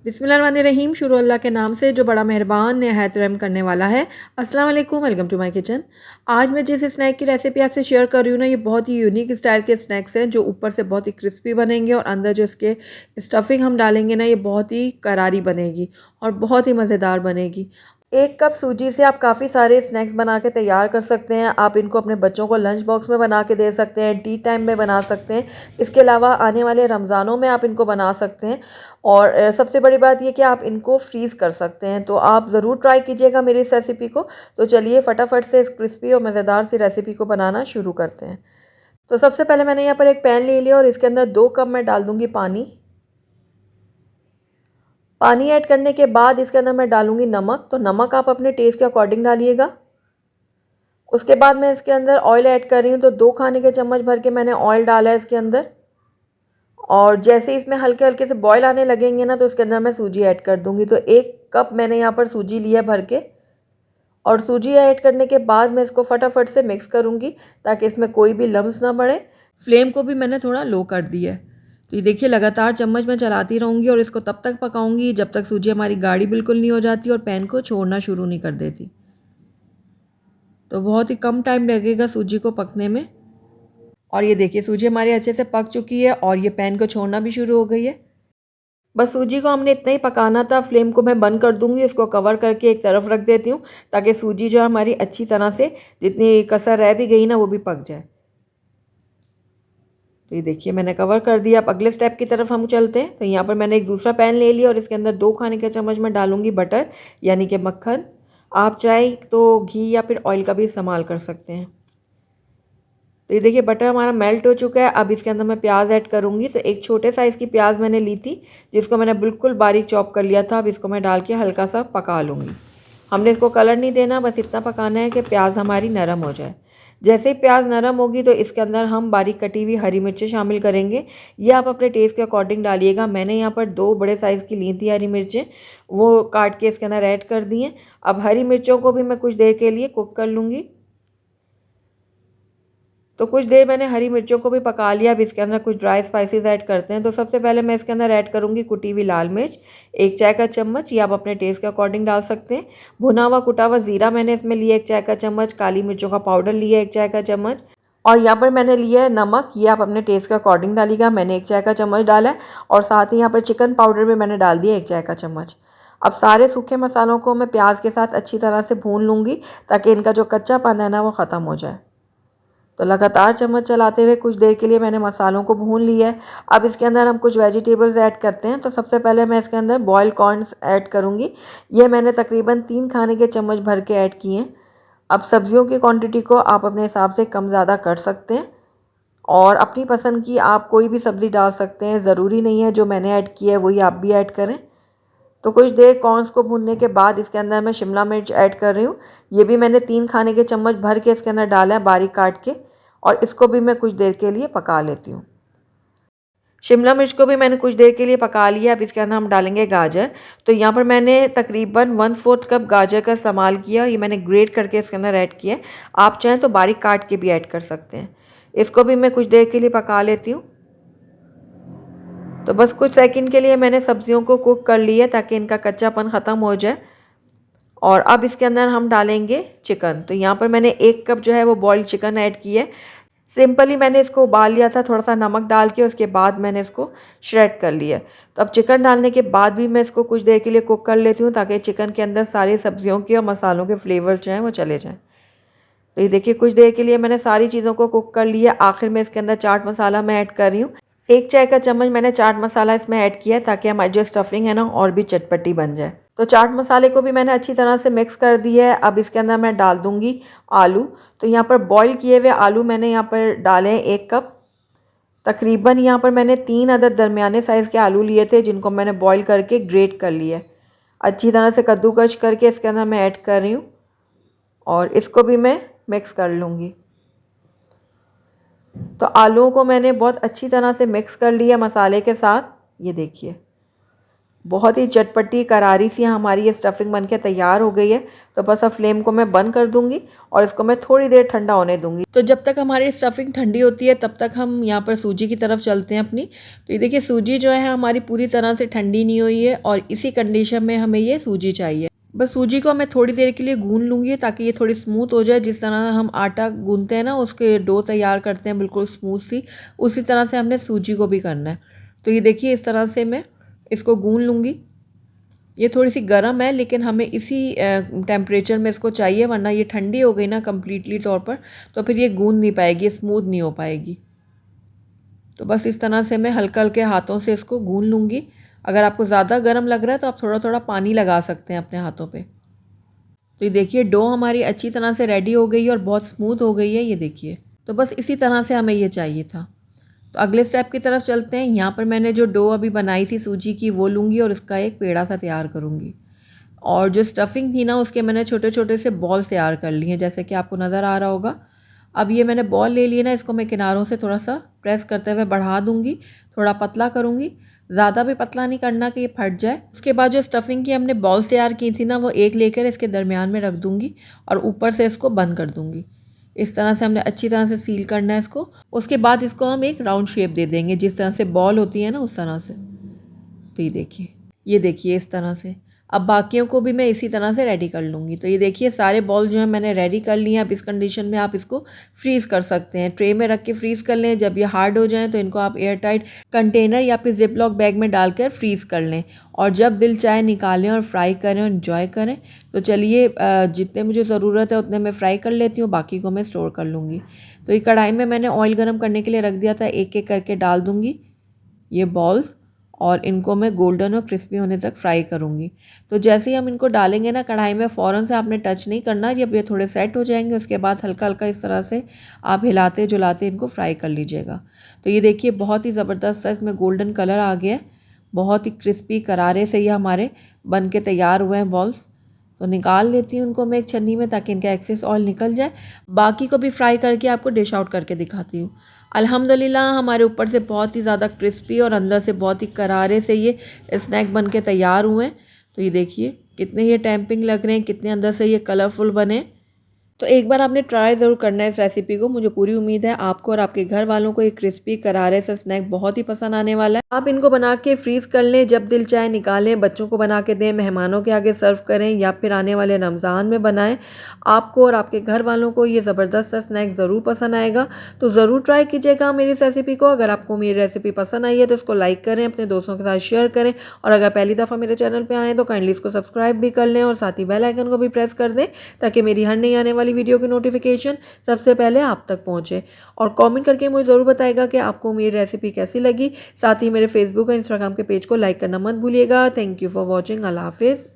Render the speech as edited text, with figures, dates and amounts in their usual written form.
बिस्मिल्लाहिर्रहमानिर्रहीम। शुरू अल्लाह के नाम से जो बड़ा मेहरबान नहायत रहम करने वाला है। अस्सलाम वालेकुम, वेलकम टू माय किचन। आज मैं जिस स्नैक की रेसिपी आपसे शेयर कर रही हूँ ना, ये बहुत ही यूनिक स्टाइल के स्नैक्स हैं जो ऊपर से बहुत ही क्रिस्पी बनेंगे और अंदर जो इसके स्टफिंग हम डालेंगे ना, ये बहुत ही करारी बनेगी और बहुत ही मज़ेदार बनेगी। 1 कप सूजी से आप काफ़ी सारे स्नैक्स बना के तैयार कर सकते हैं। आप इनको अपने बच्चों को लंच बॉक्स में बना के दे सकते हैं, टी टाइम में बना सकते हैं। इसके अलावा आने वाले रमज़ानों में आप इनको बना सकते हैं और सबसे बड़ी बात ये कि आप इनको फ्रीज़ कर सकते हैं। तो आप ज़रूर ट्राई कीजिएगा मेरी इस रेसिपी को। तो चलिए फटाफट से इस क्रिस्पी और मज़ेदार सी रेसिपी को बनाना शुरू करते हैं। तो सबसे पहले मैंने यहाँ पर एक पैन ले लिया और इसके अंदर 2 कप मैं डाल दूँगी पानी। पानी ऐड करने के बाद इसके अंदर मैं डालूँगी नमक। तो नमक आप अपने टेस्ट के अकॉर्डिंग डालिएगा। उसके बाद मैं इसके अंदर ऑयल ऐड कर रही हूँ। तो 2 खाने के चम्मच भर के मैंने ऑयल डाला है इसके अंदर। और जैसे इसमें हल्के-हल्के से बॉयल आने लगेंगे ना, तो इसके अंदर मैं सूजी ऐड कर दूँगी। तो 1 कप मैंने यहाँ पर सूजी लिया भर के और सूजी ऐड करने के बाद मैं इसको फटाफट से मिक्स करूँगी ताकि इसमें कोई भी लम्स ना पड़े। फ्लेम को भी मैंने थोड़ा लो कर दिया है। तो ये देखिए लगातार चम्मच मैं चलाती रहूँगी और इसको तब तक पकाऊँगी जब तक सूजी हमारी गाढ़ी बिल्कुल नहीं हो जाती और पैन को छोड़ना शुरू नहीं कर देती। तो बहुत ही कम टाइम लगेगा सूजी को पकने में। और ये देखिए सूजी हमारी अच्छे से पक चुकी है और ये पैन को छोड़ना भी शुरू हो गई है। बस सूजी को हमने इतना ही पकाना था। फ्लेम को मैं बंद कर दूँगी, इसको कवर करके एक तरफ रख देती हूँ ताकि सूजी जो है हमारी अच्छी तरह से जितनी कसर रह भी गई ना, वो भी पक जाए। तो ये देखिए मैंने कवर कर दिया। अब अगले स्टेप की तरफ हम चलते हैं। तो यहाँ पर मैंने एक दूसरा पैन ले लिया और इसके अंदर 2 खाने के चम्मच मैं डालूँगी बटर यानी कि मक्खन। आप चाहे तो घी या फिर ऑयल का भी इस्तेमाल कर सकते हैं। तो ये देखिए बटर हमारा मेल्ट हो चुका है। अब इसके अंदर मैं प्याज ऐड करूँगी। तो एक छोटे साइज़ की प्याज मैंने ली थी जिसको मैंने बिल्कुल बारीक चॉप कर लिया था। अब इसको मैं डाल के हल्का सा पका लूँगी। हमने इसको कलर नहीं देना, बस इतना पकाना है कि प्याज हमारी नरम हो जाए। जैसे ही प्याज नरम होगी तो इसके अंदर हम बारीक कटी हुई हरी मिर्चें शामिल करेंगे। ये आप अपने टेस्ट के अकॉर्डिंग डालिएगा। मैंने यहाँ पर 2 बड़े साइज़ की ली थी हरी मिर्चें, वो काट के इसके अंदर ऐड कर दी हैं। अब हरी मिर्चों को भी मैं कुछ देर के लिए कुक कर लूँगी। तो कुछ देर मैंने हरी मिर्चों को भी पका लिया। अब इसके अंदर कुछ ड्राई स्पाइसेस ऐड करते हैं। तो सबसे पहले मैं इसके अंदर ऐड करूँगी कुटी हुई लाल मिर्च 1 चाय का चम्मच, ये आप अपने टेस्ट के अकॉर्डिंग डाल सकते हैं। भुना हुआ कुटा हुआ ज़ीरा मैंने इसमें लिया 1 चाय का चम्मच, काली मिर्चों का पाउडर लिया 1 चाय का चम्मच और यहाँ पर मैंने लिया है नमक, ये आप अपने टेस्ट के अकॉर्डिंग डालिएगा। मैंने 1 चाय का चम्मच डाला है और साथ ही यहाँ पर चिकन पाउडर भी मैंने डाल दिया 1 चाय का चम्मच। अब सारे सूखे मसालों को मैं प्याज के साथ अच्छी तरह से भून लूँगी ताकि इनका जो कच्चापन है ना, वो ख़त्म हो जाए। तो लगातार चम्मच चलाते हुए कुछ देर के लिए मैंने मसालों को भून लिया है। अब इसके अंदर हम कुछ वेजिटेबल्स ऐड करते हैं। तो सबसे पहले मैं इसके अंदर बॉइल्ड कॉर्न्स ऐड करूँगी। ये मैंने तकरीबन 3 खाने के चम्मच भर के ऐड किए हैं। अब सब्जियों की क्वांटिटी को आप अपने हिसाब से कम ज़्यादा कर सकते हैं और अपनी पसंद की आप कोई भी सब्ज़ी डाल सकते हैं। ज़रूरी नहीं है जो मैंने ऐड किया है वही आप भी ऐड करें। तो कुछ देर कॉर्न्स को भूनने के बाद इसके अंदर मैं शिमला मिर्च ऐड कर रही हूँ। ये भी मैंने 3 खाने के चम्मच भर के इसके अंदर डाला है बारीक काट के और इसको भी मैं कुछ देर के लिए पका लेती हूँ। शिमला मिर्च को भी मैंने कुछ देर के लिए पका लिया। अब इसके अंदर हम डालेंगे गाजर। तो यहाँ पर मैंने तकरीबन 1/4 कप गाजर का इस्तेमाल किया। ये मैंने ग्रेट करके इसके अंदर ऐड किया है। आप चाहें तो बारीक काट के भी ऐड कर सकते हैं। इसको भी मैं कुछ देर के लिए पका लेती हूँ। तो बस कुछ सेकंड के लिए मैंने सब्जियों को कुक कर लिया ताकि इनका कच्चापन ख़त्म हो जाए। और अब इसके अंदर हम डालेंगे चिकन। तो यहाँ पर मैंने 1 कप जो है वो बॉइल्ड चिकन ऐड की है। सिंपली मैंने इसको उबाल लिया था थोड़ा सा नमक डाल के, उसके बाद मैंने इसको श्रेड कर लिया। तो अब चिकन डालने के बाद भी मैं इसको कुछ देर के लिए कुक कर लेती हूँ ताकि चिकन के अंदर सारी सब्जियों के और मसालों के फ्लेवर जो हैं वो चले जाएँ। तो ये देखिए कुछ देर के लिए मैंने सारी चीज़ों को कुक कर लिया। आखिर में इसके अंदर चाट मसाला मैं ऐड कर रही हूँ। 1 चाय का चम्मच मैंने चाट मसाला इसमें ऐड किया है ताकि हमारी जो स्टफिंग है ना और भी चटपटी बन जाए। तो चाट मसाले को भी मैंने अच्छी तरह से मिक्स कर दिया है। अब इसके अंदर मैं डाल दूँगी आलू। तो यहाँ पर बॉईल किए हुए आलू मैंने यहाँ पर डाले हैं 1 कप। तकरीबन यहाँ पर मैंने 3 अदद दरमियाने साइज़ के आलू लिए थे जिनको मैंने बॉईल करके ग्रेट कर लिया है। अच्छी तरह से कद्दूकस करके इसके अंदर मैं ऐड कर रही हूँ और इसको भी मैं मिक्स कर लूँगी। तो आलूओं को मैंने बहुत अच्छी तरह से मिक्स कर लिया मसाले के साथ। ये देखिए बहुत ही चटपटी करारी सी हमारी ये स्टफिंग बनके तैयार हो गई है। तो बस अब फ्लेम को मैं बंद कर दूंगी और इसको मैं थोड़ी देर ठंडा होने दूंगी। तो जब तक हमारी स्टफिंग ठंडी होती है तब तक हम यहाँ पर सूजी की तरफ चलते हैं अपनी। तो ये देखिए सूजी जो है हमारी पूरी तरह से ठंडी नहीं हुई है और इसी कंडीशन में हमें ये सूजी चाहिए। बस सूजी को मैं थोड़ी देर के लिए गूंद लूँगी ताकि ये थोड़ी स्मूथ हो जाए। जिस तरह हम आटा गूंदते हैं ना, उसके डो तैयार करते हैं बिल्कुल स्मूथ सी, उसी तरह से हमने सूजी को भी करना है। तो ये देखिए इस तरह से मैं इसको गूंद लूँगी। ये थोड़ी सी गर्म है लेकिन हमें इसी टेम्परेचर में इसको चाहिए, वरना ये ठंडी हो गई ना कम्प्लीटली तौर पर तो फिर ये गूंद नहीं पाएगी, स्मूथ नहीं हो पाएगी। तो बस इस तरह से मैं हल्का हल्के हाथों से इसको गूंद लूँगी। अगर आपको ज़्यादा गर्म लग रहा है तो आप थोड़ा थोड़ा पानी लगा सकते हैं अपने हाथों पे। तो ये देखिए डो हमारी अच्छी तरह से रेडी हो गई है और बहुत स्मूथ हो गई है, ये देखिए। तो बस इसी तरह से हमें ये चाहिए था। तो अगले स्टेप की तरफ चलते हैं। यहाँ पर मैंने जो डो अभी बनाई थी सूजी की वो लूँगी और इसका एक पेड़ा सा तैयार करूँगी। और जो स्टफिंग थी ना उसके मैंने छोटे छोटे से बॉल्स तैयार कर लिए हैं, जैसे कि आपको नज़र आ रहा होगा। अब ये मैंने बॉल ले लिए ना, इसको मैं किनारों से थोड़ा सा प्रेस करते हुए बढ़ा दूँगी, थोड़ा पतला करूँगी। ज़्यादा भी पतला नहीं करना कि ये फट जाए। उसके बाद जो स्टफिंग की हमने बॉल्स तैयार की थी ना, वो एक लेकर इसके दरमियान में रख दूँगी और ऊपर से इसको बंद कर दूँगी। इस तरह से हमने अच्छी तरह से सील करना है इसको। उसके बाद इसको हम एक राउंड शेप दे देंगे, जिस तरह से बॉल होती है ना उस तरह से। तो ये देखिए इस तरह से। अब बाकियों को भी मैं इसी तरह से रेडी कर लूँगी। तो ये देखिए सारे बॉल जो है मैंने रेडी कर लिए हैं। अब इस कंडीशन में आप इसको फ्रीज़ कर सकते हैं, ट्रे में रख के फ्रीज़ कर लें। जब ये हार्ड हो जाएँ तो इनको आप एयर टाइट कंटेनर या फिर जिप लॉक बैग में डालकर फ्रीज़ कर लें और जब दिल चाहे निकालें और फ्राई करें और एंजॉय करें। तो चलिए जितने मुझे ज़रूरत है उतने मैं फ्राई कर लेती हूँ, बाकी को मैं स्टोर कर लूँगी। तो ये कढ़ाई में मैंने ऑयल गर्म करने के लिए रख दिया था, एक एक करके डाल दूँगी ये बॉल्स और इनको मैं गोल्डन और क्रिस्पी होने तक फ्राई करूँगी। तो जैसे ही हम इनको डालेंगे ना कढ़ाई में, फ़ौरन से आपने टच नहीं करना। जब ये थोड़े सेट हो जाएंगे उसके बाद हल्का हल्का इस तरह से आप हिलाते जुलाते इनको फ्राई कर लीजिएगा। तो ये देखिए बहुत ही ज़बरदस्त सा इसमें गोल्डन कलर आ गया है, बहुत ही क्रिस्पी करारे से ये हमारे बन के तैयार हुए हैं बॉल्स। तो निकाल लेती हूँ उनको मैं एक छन्नी में ताकि इनका एक्सेस ऑयल निकल जाए। बाकी को भी फ्राई करके आपको डिश आउट करके दिखाती हूँ। अल्हम्दुलिल्लाह हमारे ऊपर से बहुत ही ज़्यादा क्रिस्पी और अंदर से बहुत ही करारे से ये स्नैक बन के तैयार हुए हैं। तो ये देखिए कितने ये टेम्पिंग लग रहे हैं, कितने अंदर से ये कलरफुल बने। तो एक बार आपने ट्राई ज़रूर करना है इस रेसिपी को। मुझे पूरी उम्मीद है आपको और आपके घर वालों को ये क्रिस्पी करारे से स्नैक बहुत ही पसंद आने वाला है। आप इनको बना के फ्रीज़ कर लें, जब दिल चाहे निकालें, बच्चों को बना के दें, मेहमानों के आगे सर्व करें या फिर आने वाले रमज़ान में बनाएं। आपको और आपके घर वालों को ये ज़बरदस्त स्नैक ज़रूर पसंद आएगा। तो ज़रूर ट्राई कीजिएगा मेरी इस रेसिपी को। अगर आपको मेरी रेसिपी पसंद आई है तो इसको लाइक करें, अपने दोस्तों के साथ शेयर करें और अगर पहली दफ़ा मेरे चैनल पर आएँ तो काइंडली इसको सब्सक्राइब भी कर लें और साथ ही बेल आइकन को भी प्रेस कर दें ताकि मेरी हर नई आने वाली वीडियो की नोटिफिकेशन सबसे पहले आप तक पहुंचे। और कमेंट करके मुझे ज़रूर बताइएगा कि आपको मेरी रेसिपी कैसी लगी। साथ ही मेरे फेसबुक और इंस्टाग्राम के पेज को लाइक करना मत भूलिएगा। Thank you for watching. Allah हाफिज़।